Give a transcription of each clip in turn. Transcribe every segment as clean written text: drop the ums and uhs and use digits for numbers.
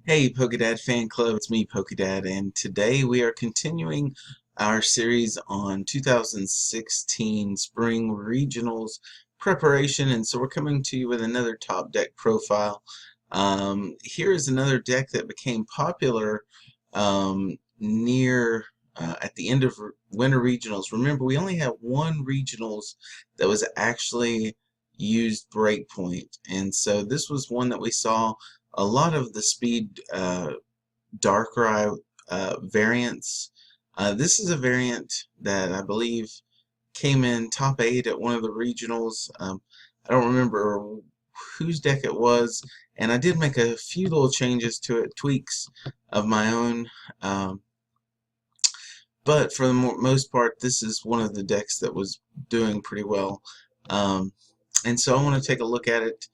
Hey Pokedad fan club, it's me Pokedad, and today we are continuing our series on 2016 Spring Regionals preparation, and so we're coming to you with another top deck profile. Here is another deck that became popular near at the end of Winter Regionals. Remember, we only had one Regionals that was actually used Breakpoint, and so this was one that we saw a lot of the Speed Darkrai variants. This is a variant that I believe came in top 8 at one of the regionals. I don't remember whose deck it was, and I did make a few little changes to it, tweaks of my own. But for the most part, this is one of the decks that was doing pretty well. And so I want to take a look at it.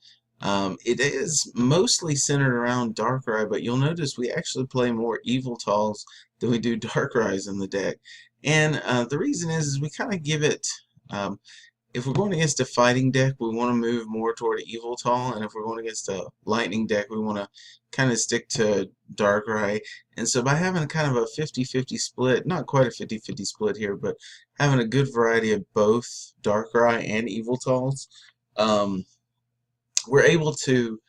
It is mostly centered around Darkrai, but you'll notice we actually play more Yveltals than we do Darkrai's in the deck. And the reason is we kind of give it, if we're going against a fighting deck, we want to move more toward Yveltal, and if we're going against a lightning deck, we want to kind of stick to Darkrai. And so by having kind of a 50-50 split, not quite a 50-50 split here, but having a good variety of both Darkrai and Yveltals, we're able to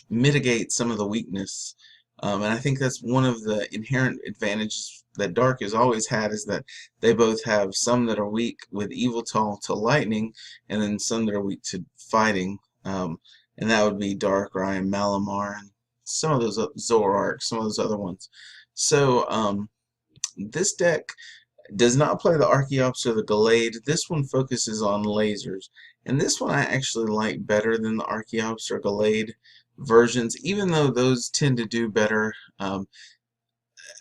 mitigate some of the weakness. And I think that's one of the inherent advantages that Dark has always had, is that they both have some that are weak with Yveltal to lightning, and then some that are weak to fighting. And that would be Darkrai and Malamar and some of those Zoroark, some of those other ones. So this deck does not play the Archeops or the Gallade. This one focuses on lasers. And this one I actually like better than the Archeops or Gallade versions, even though those tend to do better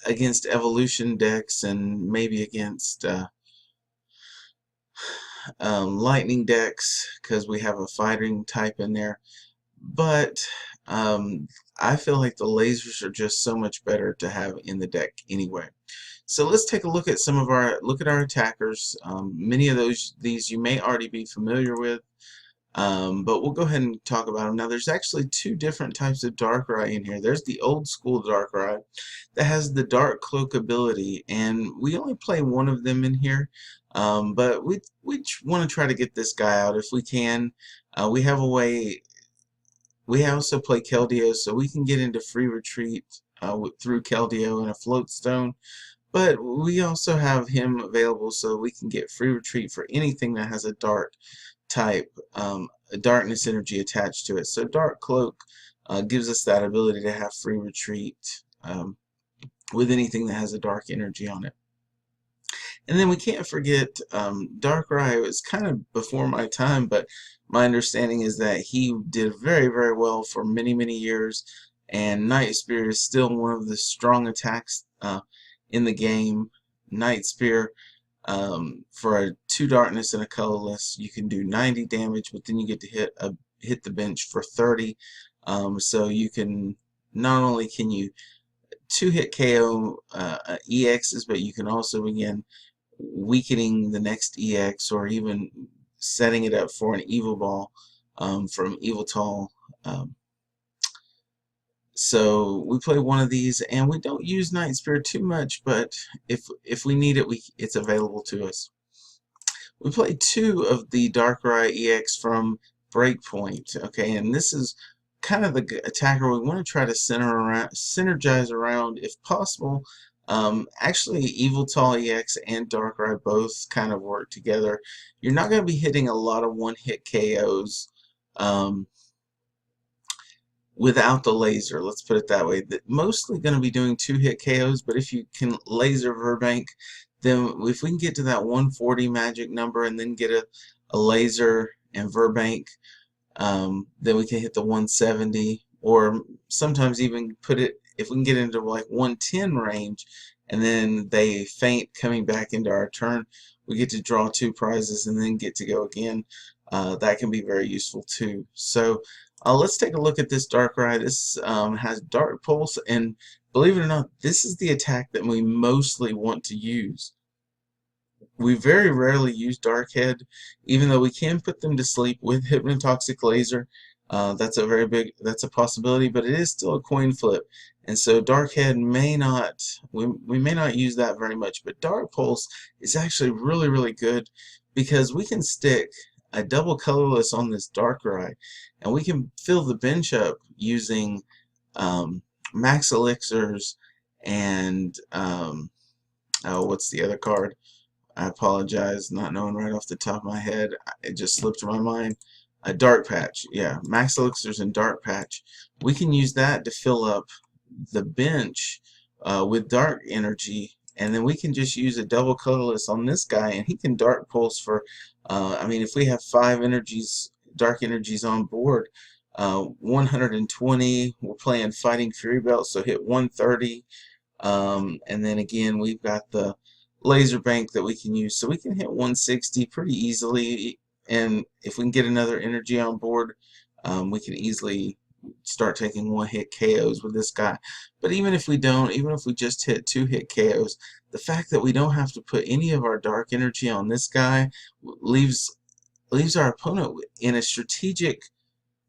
against evolution decks and maybe against lightning decks, because we have a fighting type in there. But I feel like the lasers are just so much better to have in the deck anyway. So let's take a look at our attackers. Many of these you may already be familiar with, but we'll go ahead and talk about them. Now there's actually two different types of Darkrai in here. There's the old school Darkrai that has the Dark Cloak ability, and we only play one of them in here, but we want to try to get this guy out if we can. We have a way. We also play Keldeo, so we can get into free retreat through Keldeo and a Float Stone. But we also have him available so we can get free retreat for anything that has a dark type, a darkness energy attached to it. So Dark Cloak gives us that ability to have free retreat with anything that has a dark energy on it. And then we can't forget Darkrai was kind of before my time, but my understanding is that he did very, very well for many, many years, and Night Spear is still one of the strong attacks in the game. Night Spear, for a 2 darkness and a colorless, you can do 90 damage, but then you get to hit the bench for 30. So you can, not only can you 2-hit KO EXs, but you can also begin weakening the next EX, or even setting it up for an Evil Ball from Yveltal. So we play one of these, and we don't use Night Spear too much, but if we need it, it's available to us. We play 2 of the Darkrai EX from Breakpoint, okay, and this is kind of the attacker we want to try to synergize around if possible. Actually, Yveltal EX and Darkrai both kind of work together. You're not going to be hitting a lot of one-hit KOs without the laser, let's put it that way. Mostly going to be doing 2-hit KOs, but if you can laser Verbank, then if we can get to that 140 magic number and then get a laser and Verbank, then we can hit the 170, or sometimes even put it, if we can get into like 110 range and then they faint coming back into our turn, we get to draw 2 prizes and then get to go again. That can be very useful too. So let's take a look at this Darkrai. This has Dark Pulse, and believe it or not, this is the attack that we mostly want to use. We very rarely use Dark Head, even though we can put them to sleep with Hypnotoxic Laser. That's a possibility, but it is still a coin flip. And so Darkhead may not, we may not use that very much, but Dark Pulse is actually really, really good because we can stick a double colorless on this Darkrai, and we can fill the bench up using Max Elixirs and oh, what's the other card? I apologize, not knowing right off the top of my head. It just slipped my mind. A Dark Patch, yeah, Max Elixirs and Dark Patch. We can use that to fill up the bench with Dark Energy, and then we can just use a double colorless on this guy, and he can Dark Pulse for. I mean, if we have 5 energies, Dark Energies on board, 120. We're playing Fighting Fury Belt, so hit 130. And then again, we've got the laser bank that we can use, so we can hit 160 pretty easily. And if we can get another energy on board, we can easily start taking 1-hit KOs with this guy. But even if we don't, even if we just hit 2-hit KOs, the fact that we don't have to put any of our dark energy on this guy leaves our opponent in a strategic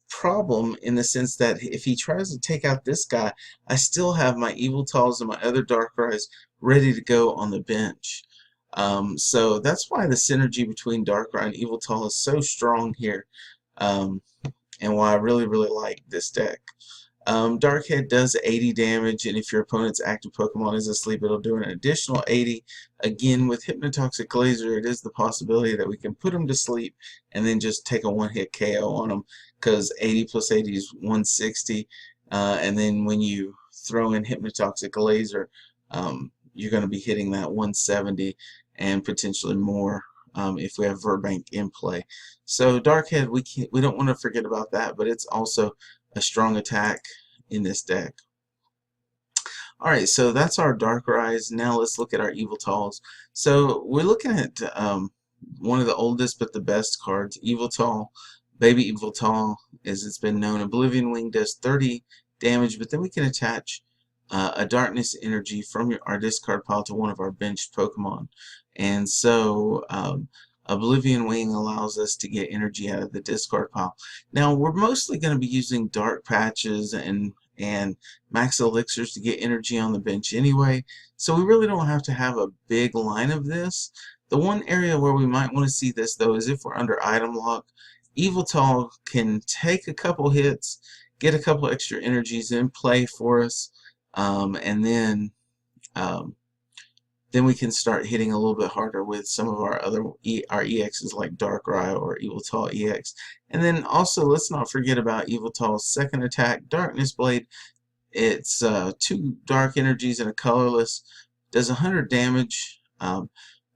problem, in the sense that if he tries to take out this guy, I still have my Yveltals and my other Darkrai's ready to go on the bench. So that's why the synergy between Darkrai and Yveltal is so strong here, and why I really, really like this deck. Darkhead does 80 damage, and if your opponent's active Pokemon is asleep, it'll do an additional 80. Again, with Hypnotoxic Laser, it is the possibility that we can put them to sleep and then just take a 1-hit KO on them, because 80 plus 80 is 160. And then when you throw in Hypnotoxic Laser, you're going to be hitting that 170 and potentially more if we have Verbank in play. So Darkhead, we don't want to forget about that, but it's also a strong attack in this deck. Alright, so that's our Darkrai's. Now let's look at our Yveltals. So we're looking at one of the oldest but the best cards, Yveltal. Baby Yveltal, as it's been known. Oblivion Wing does 30 damage, but then we can attach a Darkness Energy from our discard pile to one of our benched Pokemon. And so Oblivion Wing allows us to get energy out of the discard pile. Now, we're mostly going to be using Dark Patches and Max Elixirs to get energy on the bench anyway, so we really don't have to have a big line of this. The one area where we might want to see this, though, is if we're under item lock. Yveltal can take a couple hits, get a couple extra energies in play for us, and then we can start hitting a little bit harder with some of our other EXs like Darkrai or Yveltal EX. And then also, let's not forget about Yveltal's second attack, Darkness Blade. It's 2 dark energies and a colorless, does 100 damage,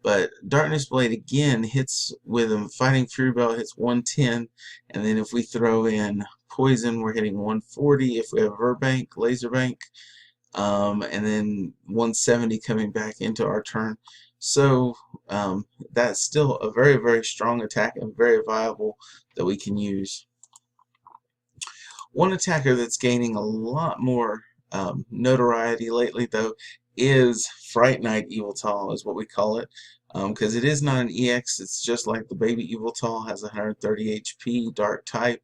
but Darkness Blade again hits with a Fighting Fury Belt, hits 110, and then if we throw in Poison, we're hitting 140. If we have Verbank, Laser Bank, and then 170 coming back into our turn. So that's still a very, very strong attack and very viable that we can use. One attacker that's gaining a lot more notoriety lately, though, is Fright Night Yveltal, is what we call it, because it is not an EX. It's just like the baby Yveltal, has 130 HP, dark type.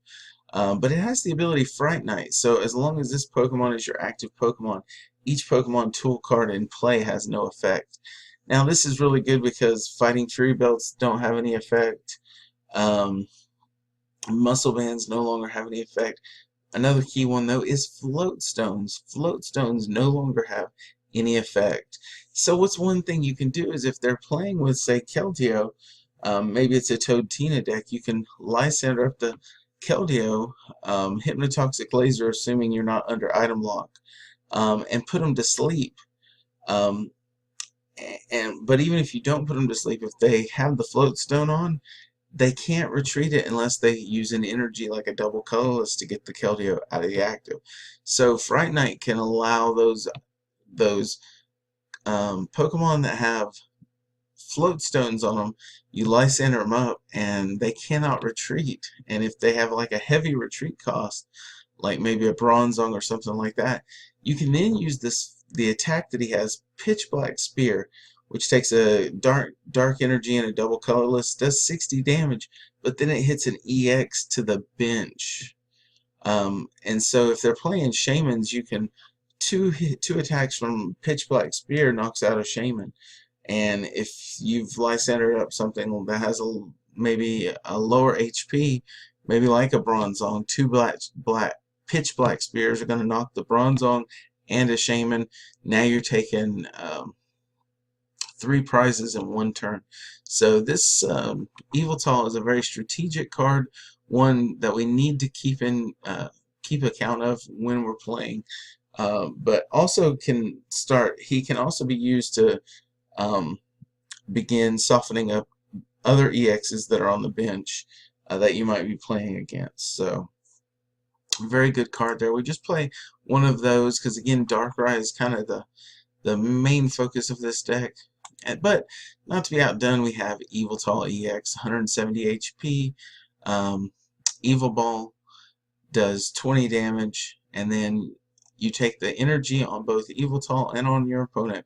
But it has the ability Fright Night, so as long as this Pokemon is your active Pokemon, each Pokemon tool card in play has no effect. Now this is really good because Fighting Fury Belts don't have any effect. Muscle Bands no longer have any effect. Another key one, though, is Float Stones. Float Stones no longer have any effect. So what's one thing you can do is, if they're playing with, say, Keldeo, maybe it's a Toadtina deck, you can Lysander up the Keldeo, Hypnotoxic Laser, assuming you're not under item lock, and put them to sleep. But even if you don't put them to sleep, if they have the Float Stone on, they can't retreat it unless they use an energy like a double colorless to get the Keldeo out of the active. So Fright Night can allow those Pokemon that have Float Stones on them, you Lysander them up and they cannot retreat. And if they have like a heavy retreat cost, like maybe a Bronzong or something like that, you can then use the attack that he has, Pitch Black Spear, which takes a dark energy and a double colorless, does 60 damage, but then it hits an EX to the bench. And so if they're playing shamans, you can two attacks from Pitch Black Spear knocks out a shaman. And if you've Lysandered up something that has maybe a lower HP, maybe like a Bronzong, two Pitch Black Spears are going to knock the Bronzong and a shaman. Now you're taking 3 prizes in 1 turn. So this Yveltal is a very strategic card, one that we need to keep account of when we're playing. But also he can also be used to begin softening up other EXs that are on the bench that you might be playing against. So very good card there. We just play one of those because again Darkrai is kind of the main focus of this deck. But not to be outdone, we have Yveltal EX, 170 HP. Evil Ball does 20 damage, and then you take the energy on both Yveltal and on your opponent,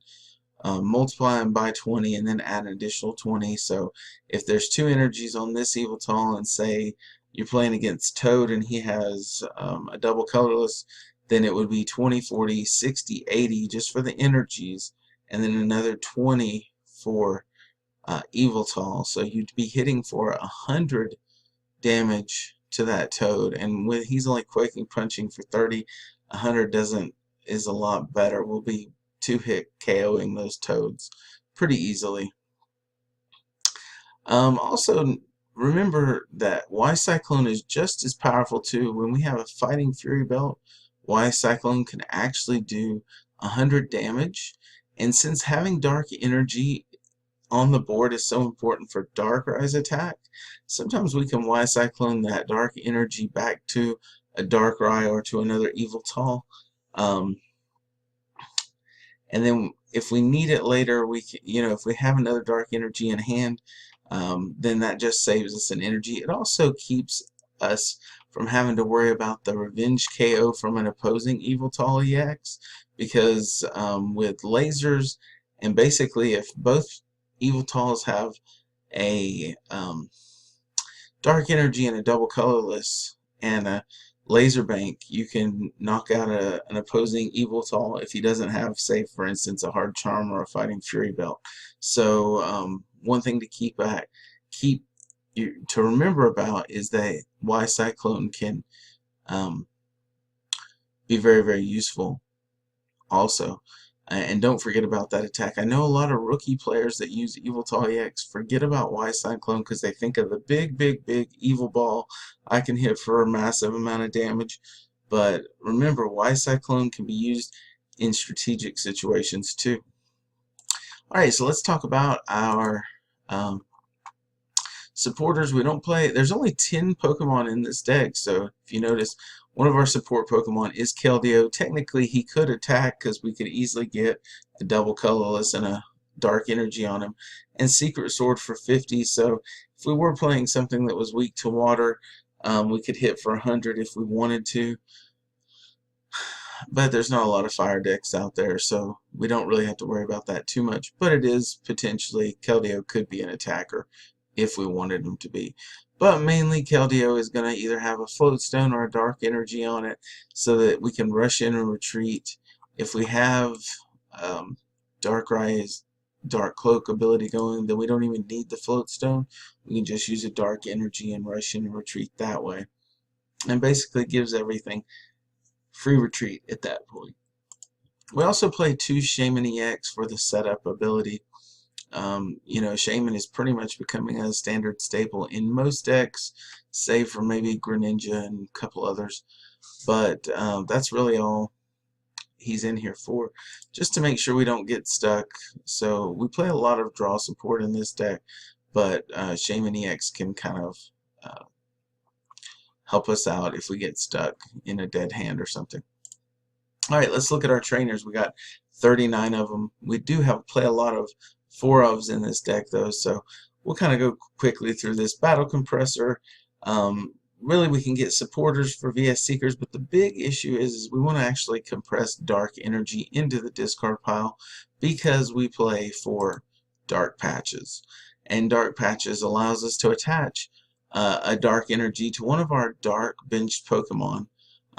multiply them by 20, and then add an additional 20. So if there's 2 energies on this Yveltal, and say you're playing against Toad and he has a double colorless, then it would be 20, 40, 60, 80 just for the energies, and then another 20 for Yveltal. So you'd be hitting for 100 damage to that Toad, and with he's only quaking punching for 30, 100 is a lot better. We'll be 2-hit KOing those Toads pretty easily. Also remember that Y Cyclone is just as powerful too. When we have a Fighting Fury belt, Y Cyclone can actually do 100 damage, and since having dark energy on the board is so important for Darkrai's attack, sometimes we can Y Cyclone that dark energy back to a Darkrai or to another Yveltal. And then if we need it later, we can, if we have another dark energy in hand, then that just saves us an energy. It also keeps us from having to worry about the revenge KO from an opposing Yveltal EX, because with lasers, and basically if both Yveltals have a dark energy and a double colorless and a laser bank, you can knock out an opposing Yveltal if he doesn't have, say for instance, a hard charm or a Fighting Fury belt. So one thing to to remember about is that Y Cyclone can be very, very useful also. And don't forget about that attack. I know a lot of rookie players that use Yveltal EX forget about Y Cyclone because they think of the big, big, big evil ball I can hit for a massive amount of damage. But remember, Y Cyclone can be used in strategic situations too. Alright, so let's talk about our supporters. We don't play, there's only 10 Pokemon in this deck, so if you notice, one of our support Pokemon is Keldeo. Technically he could attack because we could easily get a double colorless and a dark energy on him, and Secret Sword for 50, so if we were playing something that was weak to water, we could hit for 100 if we wanted to. But there's not a lot of fire decks out there, so we don't really have to worry about that too much. But it is potentially, Keldeo could be an attacker if we wanted him to be. But mainly Keldeo is going to either have a float stone or a dark energy on it so that we can rush in and retreat. If we have Darkrai's Dark Cloak ability going, then we don't even need the float stone. We can just use a dark energy and rush in and retreat that way. And basically gives everything free retreat at that point. We also play 2 Shaman EX for the setup ability. Shaman is pretty much becoming a standard staple in most decks, save for maybe Greninja and a couple others. But that's really all he's in here for, just to make sure we don't get stuck. So we play a lot of draw support in this deck, but Shaman EX can kind of help us out if we get stuck in a dead hand or something. Alright, let's look at our trainers. We got 39 of them. We do play a lot of 4-ofs in this deck though, so we'll kind of go quickly through this. Battle Compressor, really we can get supporters for VS Seekers, but the big issue is we want to actually compress dark energy into the discard pile because we play for dark patches, and dark patches allows us to attach a dark energy to one of our dark benched Pokemon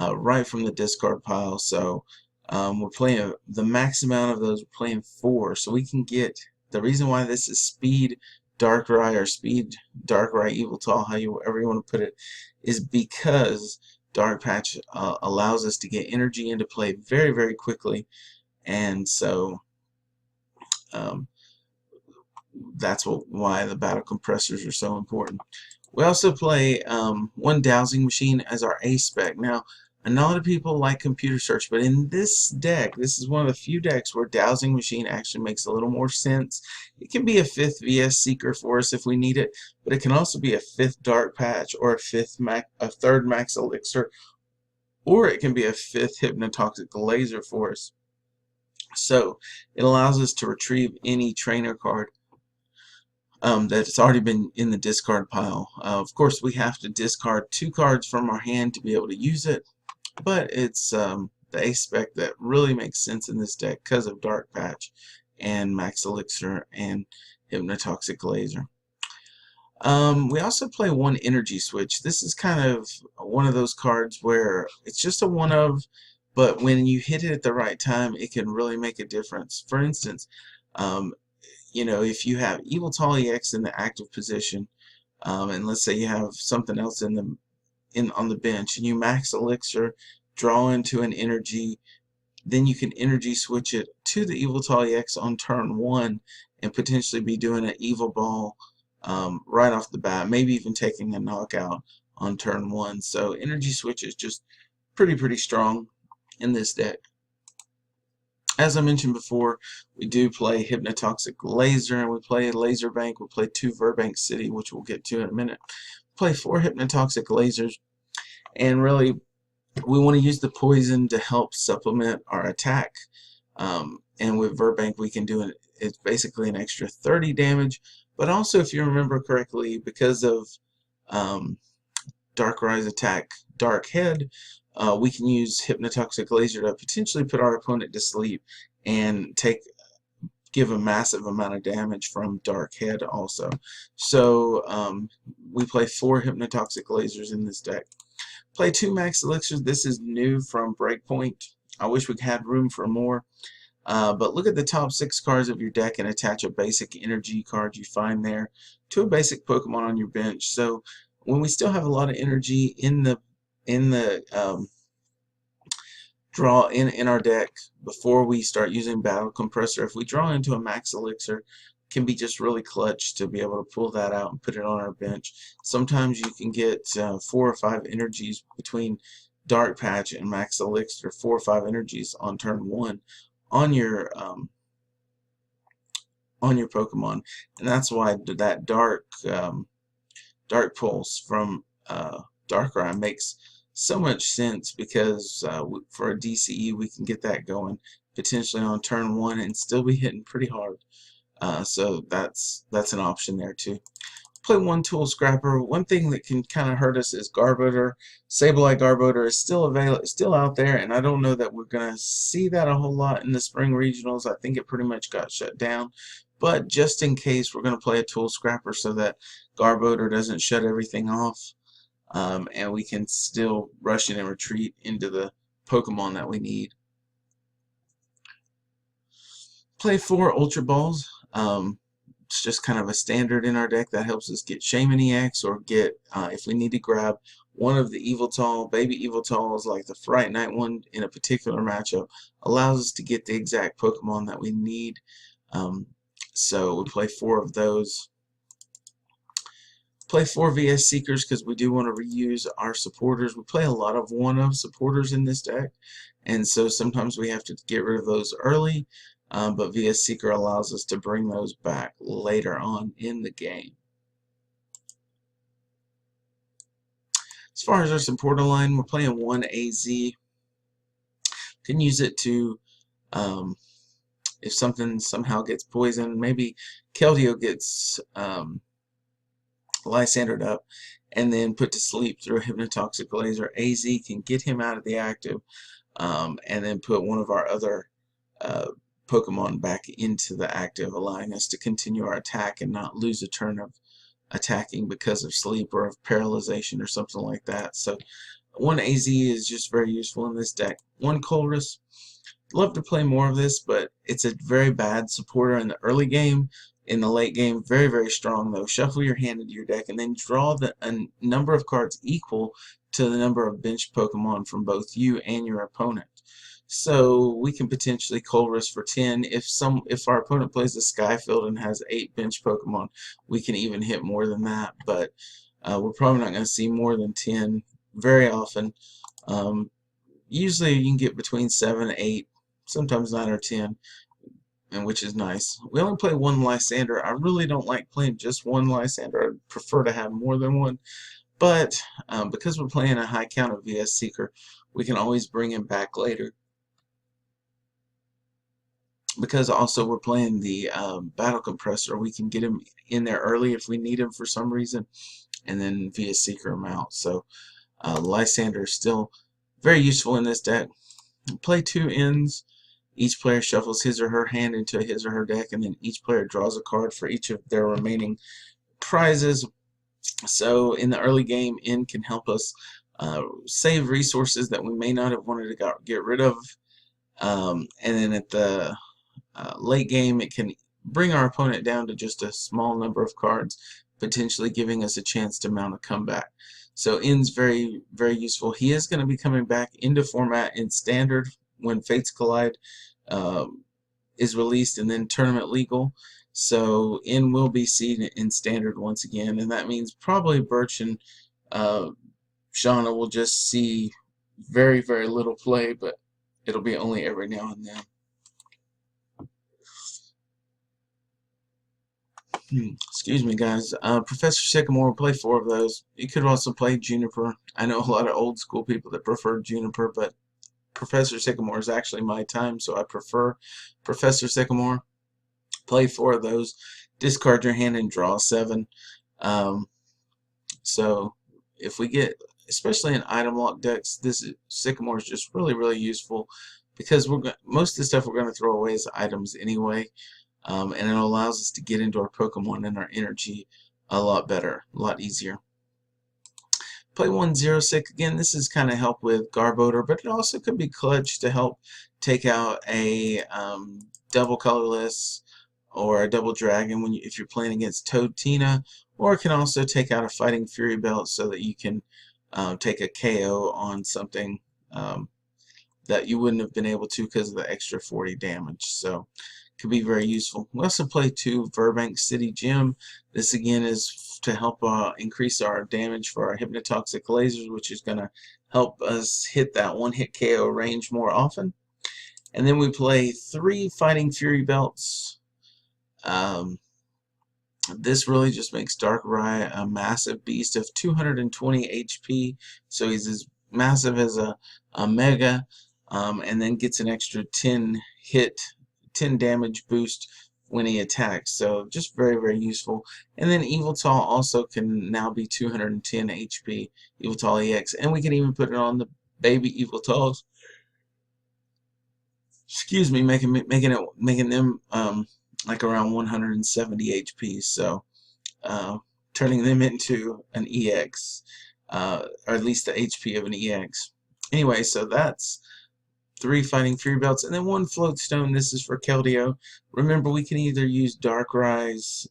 right from the discard pile. So we're playing the max amount of those. We're playing 4, so we can get. The reason why this is Speed Darkrai or Speed Darkrai Yveltal, however you want to put it, is because Dark Patch allows us to get energy into play very, very quickly, and so um, that's why the battle compressors are so important. We also play one dowsing machine as our A spec. Now, a lot of people like computer search, but in this deck, this is one of the few decks where dowsing machine actually makes a little more sense. It can be a 5th VS Seeker for us if we need it, but it can also be a 5th Dark Patch or a 3rd Max Elixir, or it can be a 5th Hypnotoxic Laser for us. So it allows us to retrieve any trainer card that's already been in the discard pile. Of course, we have to discard 2 cards from our hand to be able to use it, but it's the ace spec that really makes sense in this deck because of Dark Patch and Max Elixir and Hypnotoxic Laser. We also play one energy switch. This is kind of one of those cards where it's just a one of, but when you hit it at the right time, it can really make a difference. For instance, you know, if you have Yveltal EX in the active position, and let's say you have something else on the bench, and you max Elixir, draw into an energy, then you can energy switch it to the Yveltal EX on turn 1, and potentially be doing an Evil Ball right off the bat, maybe even taking a knockout on turn 1. So energy switch is just pretty strong in this deck. As I mentioned before, we do play Hypnotoxic Laser, and we play Laser Bank. We play 2 Verbank City, which we'll get to in a minute. Play 4 Hypnotoxic Lasers, and really, we want to use the poison to help supplement our attack. And with Verbank, we can do it. It's basically an extra 30 damage. But also, if you remember correctly, because of Darkrai's attack, Dark Head, we can use Hypnotoxic Laser to potentially put our opponent to sleep and give a massive amount of damage from Dark Head also. So we play 4 Hypnotoxic Lasers in this deck. Play 2 Max Elixirs. This is new from Breakpoint. I wish we had room for more. But look at the top 6 cards of your deck and attach a basic energy card you find there to a basic Pokemon on your bench. So when we still have a lot of energy in the draw in our deck before we start using Battle Compressor, if we draw into a Max Elixir, it can be just really clutch to be able to pull that out and put it on our bench. Sometimes you can get 4 or 5 energies between Dark Patch and Max Elixir, 4 or 5 energies on turn 1 on your Pokemon, and that's why that Dark Pulse from Darkrai makes so much sense, because for a DCE we can get that going potentially on turn 1 and still be hitting pretty hard. So that's an option there too. Play 1 Tool Scrapper. One thing that can kind of hurt us is Garbodor. Sableye Garbodor is still out there, and I don't know that we're gonna see that a whole lot in the spring regionals. I think it pretty much got shut down. But just in case, we're gonna play a Tool Scrapper so that Garbodor doesn't shut everything off, and we can still rush in and retreat into the Pokemon that we need. Play 4 Ultra Balls. It's just kind of a standard in our deck that helps us get Shaman EX, or get, if we need to grab one of the Yveltal, baby Yveltals, like the Fright Night one in a particular matchup, allows us to get the exact Pokemon that we need. So we play 4 of those. Play 4 VS Seekers because we do want to reuse our supporters. We play a lot of one-of supporters in this deck, and so sometimes we have to get rid of those early. But VS Seeker allows us to bring those back later on in the game. As far as our supporter line, we're playing 1 AZ. Can use it to, if something somehow gets poisoned, maybe Keldeo gets Lysandered up and then put to sleep through a Hypnotoxic Laser. AZ can get him out of the active, and then put one of our other Pokemon back into the active, allowing us to continue our attack and not lose a turn of attacking because of sleep or of paralyzation or something like that. So One AZ is just very useful in this deck. One Colress. Love to play more of this, but it's a very bad supporter in the early game. In the late game, very, very strong though. Shuffle your hand into your deck and then draw a number of cards equal to the number of bench Pokemon from both you and your opponent. So we can potentially Colress for 10. If our opponent plays a Skyfield and has 8 bench Pokemon, we can even hit more than that. But we're probably not going to see more than 10 very often. Usually you can get between 7, 8, sometimes 9 or 10, and which is nice. We only play one Lysander. I really don't like playing just one Lysander. I'd prefer to have more than one. But because we're playing a high count of VS Seeker, we can always bring him back later. Because also we're playing the Battle Compressor, we can get him in there early if we need him for some reason, and then VS Seeker him out. So Lysander is still very useful in this deck. Play 2 ends. Each player shuffles his or her hand into his or her deck, and then each player draws a card for each of their remaining prizes. So in the early game, end can help us save resources that we may not have wanted to get rid of. And then at the late game, it can bring our opponent down to just a small number of cards, potentially giving us a chance to mount a comeback. So end's very, very useful. He is going to be coming back into format in Standard when Fates Collide is released, and then Tournament Legal. So end will be seen in Standard once again, and that means probably Birch and Shauna will just see very, very little play, but it'll be only every now and then. Excuse me, guys. Professor Sycamore will play 4 of those. You could also play Juniper. I know a lot of old school people that prefer Juniper, but Professor Sycamore is actually my time, so I prefer Professor Sycamore. Play 4 of those. Discard your hand and draw 7. So if we get, especially in item lock decks, this Sycamore is just really, really useful because most of the stuff we're going to throw away as items anyway. And it allows us to get into our Pokemon and our energy a lot better, a lot easier. Play 106. Again, this is kind of help with Garbodor, but it also could be clutch to help take out a double colorless or a double dragon if you're playing against Toadtina, or it can also take out a Fighting Fury Belt so that you can take a KO on something that you wouldn't have been able to because of the extra 40 damage. So could be very useful. We also play 2 Burbank City Gym. This again is to help increase our damage for our hypnotoxic lasers, which is going to help us hit that one-hit KO range more often. And then we play 3 Fighting Fury Belts. This really just makes Darkrai a massive beast of 220 HP, so he's as massive as a Mega, and then gets an extra 10 damage boost when he attacks. So just very, very useful. And then Yveltal also can now be 210 HP, Yveltal EX, and we can even put it on the baby Yveltals. Excuse me, making them like around 170 HP. So turning them into an EX, or at least the HP of an EX. Anyway, so that's 3 Fighting Fury Belts, and then 1 Float Stone. This is for Keldeo. Remember, we can either use Darkrai's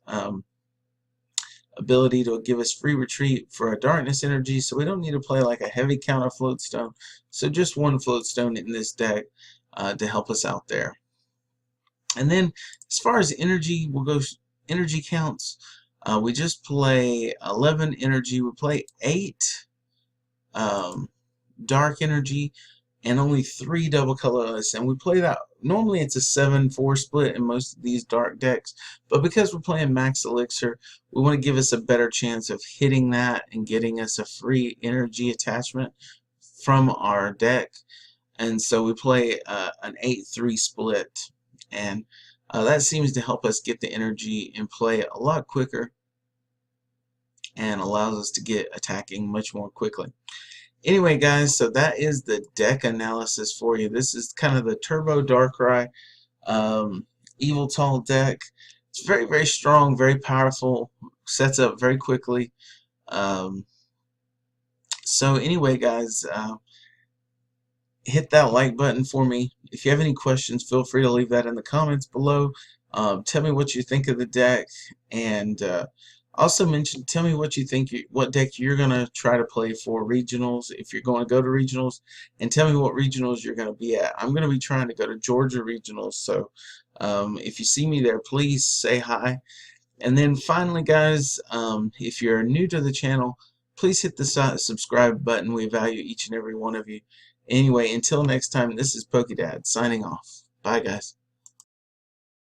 ability to give us free retreat for a Darkness energy, so we don't need to play like a heavy count of Float Stone. So just 1 Float Stone in this deck to help us out there. And then as far as energy, we'll go energy counts. We just play 11 energy. We play 8 dark energy and only 3 double colorless, and we play that. Normally it's a 7-4 split in most of these dark decks, but because we're playing max elixir, we want to give us a better chance of hitting that and getting us a free energy attachment from our deck, and so we play an 8-3 split, and that seems to help us get the energy in play a lot quicker and allows us to get attacking much more quickly. Anyway, guys, so that is the deck analysis for you. This is kind of the Turbo Darkrai Yveltal deck. It's very, very strong, very powerful, sets up very quickly. So anyway, guys, hit that like button for me. If you have any questions, feel free to leave that in the comments below. Tell me what you think of the deck, and also tell me what you think, what deck you're gonna try to play for regionals if you're going to go to regionals, and tell me what regionals you're gonna be at. I'm gonna be trying to go to Georgia regionals, so if you see me there, please say hi. And then finally, guys, if you're new to the channel, please hit the subscribe button. We value each and every one of you. Anyway, until next time, this is PokeDad signing off. Bye, guys.